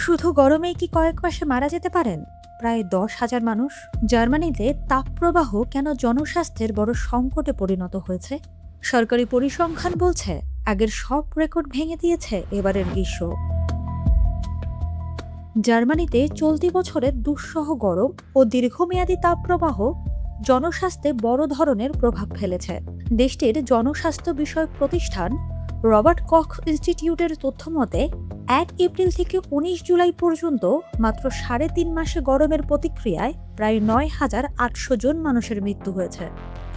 শুধু গরমেই কি কয়েক মাসে মারা যেতে পারেন প্রায় 10,000 মানুষ? জার্মানিতে তাপপ্রবাহ কেন জনস্বাস্থ্যের বড় সংকটে পরিণত হয়েছে? সরকারি পরিসংখ্যান বলছে আগের সব রেকর্ড ভেঙে দিয়েছে এবারের গ্রীষ্ম। জার্মানিতে চলতি বছরের দুঃসহ গরম ও দীর্ঘমেয়াদী তাপপ্রবাহ জনস্বাস্থ্যে বড় ধরনের প্রভাব ফেলেছে। দেশটির জনস্বাস্থ্য বিষয়ক প্রতিষ্ঠান রবার্ট কখ ইনস্টিটিউটের তথ্য মতে 1 এপ্রিল থেকে 19 জুলাই পর্যন্ত মাত্র 3.5 মাসে গরমের প্রতিক্রিয়ায় প্রায় 9,800 জন মানুষের মৃত্যু হয়েছে।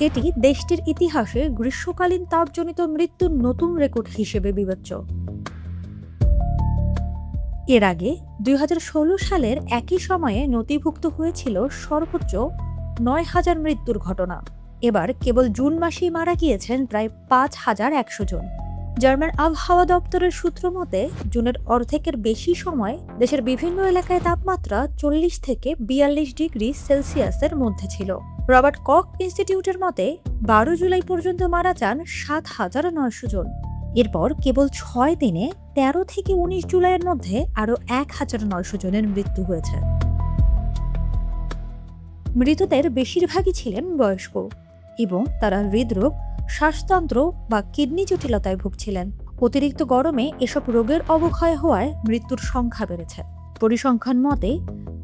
এটি দেশটির ইতিহাসে গ্রীষ্মকালীন তাপজনিত মৃত্যুর নতুন রেকর্ড হিসেবে বিবেচ্য। এর আগে 2016 সালের একই সময়ে নথিভুক্ত হয়েছিল সর্বোচ্চ 9,000 মৃত্যুর ঘটনা। এবার কেবল জুন মাসেই মারা গিয়েছেন প্রায় 5,100 জন। জার্মান আবহাওয়া দপ্তরের সূত্র মতে জুনের অর্ধেকের বেশি সময় দেশের বিভিন্ন এলাকায় তাপমাত্রা 40 থেকে 42 ডিগ্রি সেলসিয়াসের মধ্যে ছিল। রবার্ট কখ ইনস্টিটিউটের মতে 12 জুলাই পর্যন্ত মারা যান 7,900 জন। এরপর কেবল 6 দিনে 13 থেকে 19 জুলাইয়ের মধ্যে আরও 1,900 জনের মৃত্যু হয়েছে। মৃতদের বেশিরভাগই ছিলেন বয়স্ক এবং তারা হৃদরোগ, শ্বাসতন্ত্র বা কিডনি জটিলতায় ভুগছিলেন। অতিরিক্ত গরমে এসব রোগের অবক্ষয় হওয়ায় মৃত্যুর সংখ্যা বেড়েছে। পরিসংখ্যান মতে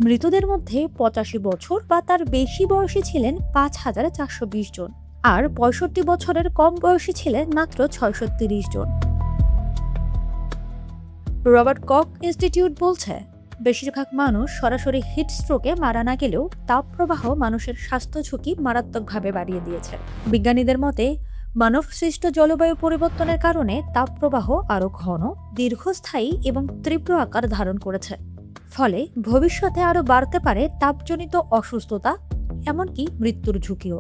মৃতদের মধ্যে 85 বছর বা তার বেশি বয়সী ছিলেন 5,420 জন, আর 65 বছরের কম বয়সী ছিলেন মাত্র 630 জন। রবার্ট কখ ইনস্টিটিউট বলছে বেশিরভাগ মানুষ সরাসরি হিট স্ট্রোকে মারা না গেলেও তাপপ্রবাহ মানুষের স্বাস্থ্য ঝুঁকি মারাত্মকভাবে বাড়িয়ে দিয়েছে। বিজ্ঞানীদের মতে মানবসৃষ্ট জলবায়ু পরিবর্তনের কারণে তাপপ্রবাহ আরও ঘন, দীর্ঘস্থায়ী এবং তীব্র আকার ধারণ করেছে। ফলে ভবিষ্যতে আরও বাড়তে পারে তাপজনিত অসুস্থতা, এমনকি মৃত্যুর ঝুঁকিও।